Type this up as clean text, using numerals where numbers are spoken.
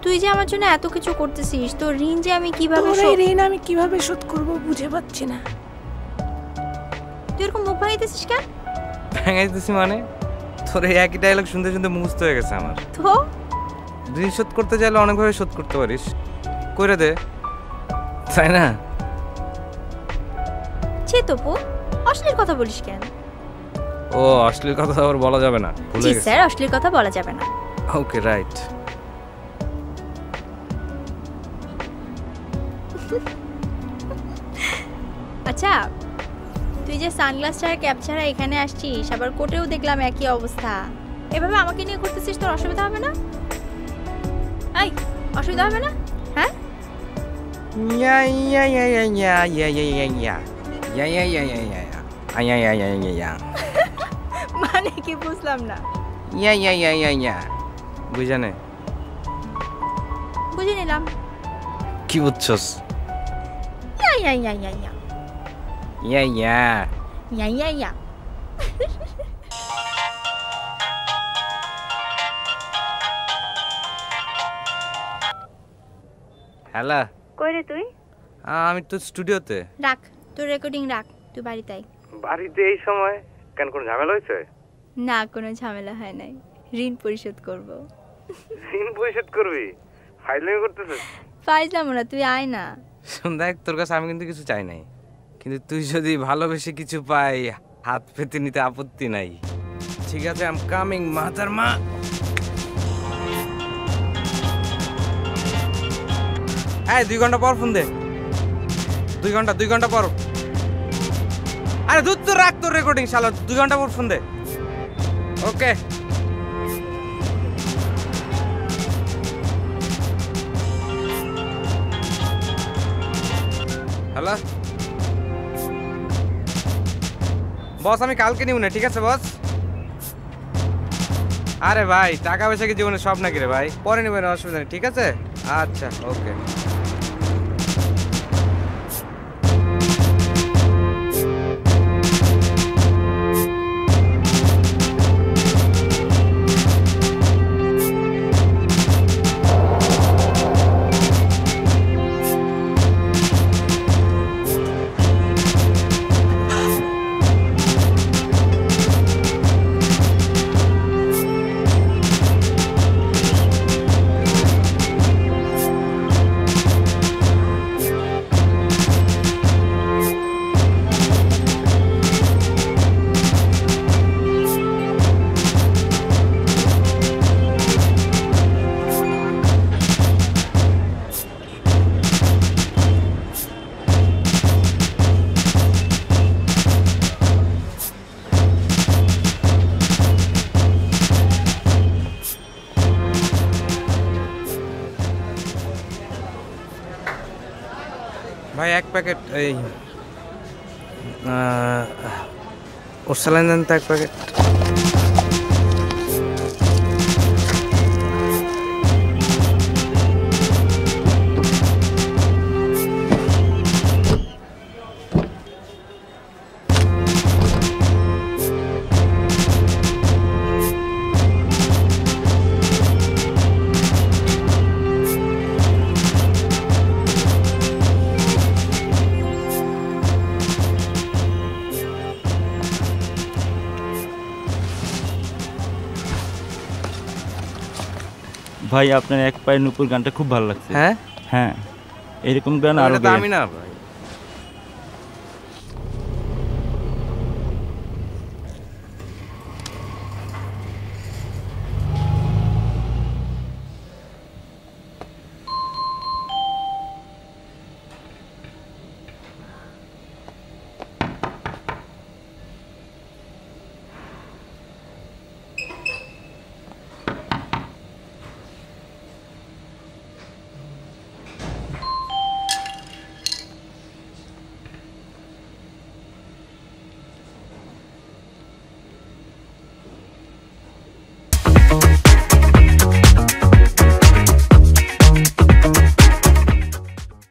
তুই যে আমার জন্য এত কিছু করতেছিস, তোর ঋণ যে আমি কিভাবে শোধ করব বুঝে পাচ্ছি না। তুই এরকম মুখ ভাঙাইতেছিস কেন? ভাঙাইতেছি মানে তোর এই একই ডায়লগ শুনতে শুনতে মুখস্থ হয়ে গেছে আমার। তো ঋণ শোধ করতে চাইলে অনেকভাবে শোধ করতে পারিস, করে দে, তাই না? ছি তপু, অশ্লীল কথা বলিস কেন? ও অশ্লীল কথা আবার বলা যাবে না, ভুলে জি গেছি। স্যার, অশ্লীল কথা বলা যাবে না। Okay right. আচ্ছা, তুই যে সানগ্লাস ছাড়া ক্যাপ ছাড়া এখানে আসছিস, আবার কোটেও দেখলাম একই অবস্থা, এভাবে আমাকে নিয়ে করতেছিস, তোর অসুবিধা হবে না? এই অসুবিধা হবে না? হ্যাঁ ইয়া ইয়া ইয়া ইয়া ইয়া ইয়া ইয়া ইয়া ইয়া ইয়া ইয়া ইয়া ইয়া আয়া ইয়া ইয়া ইয়া ইয়া মানে কি বুঝলাম না। ইয়া ইয়া ইয়া ইয়া ইয়া বুঝানে বুঝে নিলাম। কি বুঝছস? ইয়া ইয়া ইয়া ইয়া ইয়া ইয়া ইয়া ইয়া ইয়া ইয়া। হ্যালো, কই রে তুই? আমি তো স্টুডিওতে। রাখ তোর রেকর্ডিং রাখ, তুই বাড়িতে আয়। বাড়িতে এই সময় কেন, কোনো ঝামেলা হয়েছে? না, কোনো ঝামেলা হয় নাই, ঋণ পরিশোধ করব। ঋণ পরিশোধ করবি? ফাইলিং করতেছিস? ফাইজলাম না, তুই আয় না। সন্ধ্যা, তোর কাছে আমি কিন্তু কিছু চাই নাই, কিন্তু তুই যদি ভালোবেসে কিছু পাই হাত পেতে নিতে আপত্তি নাই। ঠিক আছে, আই এম কামিং মাতার মা। এই 2 ঘন্টা পর ফোন দে। 2 ঘন্টা পর। আরে দুধ তো রাখ তোর রেকর্ডিং শালা, 2 ঘন্টা পর ফোন দে। ওকে। হ্যালো বস, আমি কালকে নিব না, ঠিক আছে বস? আরে ভাই, টাকা পয়সা কি জীবনে সব নাকি রে ভাই? পরে নেবেন, অসুবিধা নেই, ঠিক আছে? আচ্ছা ওকে। ভাই 1 প্যাকেট এই ওর স্যালাইন দেন তো 1 প্যাকেট। ভাই আপনার এক পায়ের নুপুর গানটা খুব ভালো লাগছে। হ্যাঁ হ্যাঁ, এরকম গান আরো আমি না ভাই,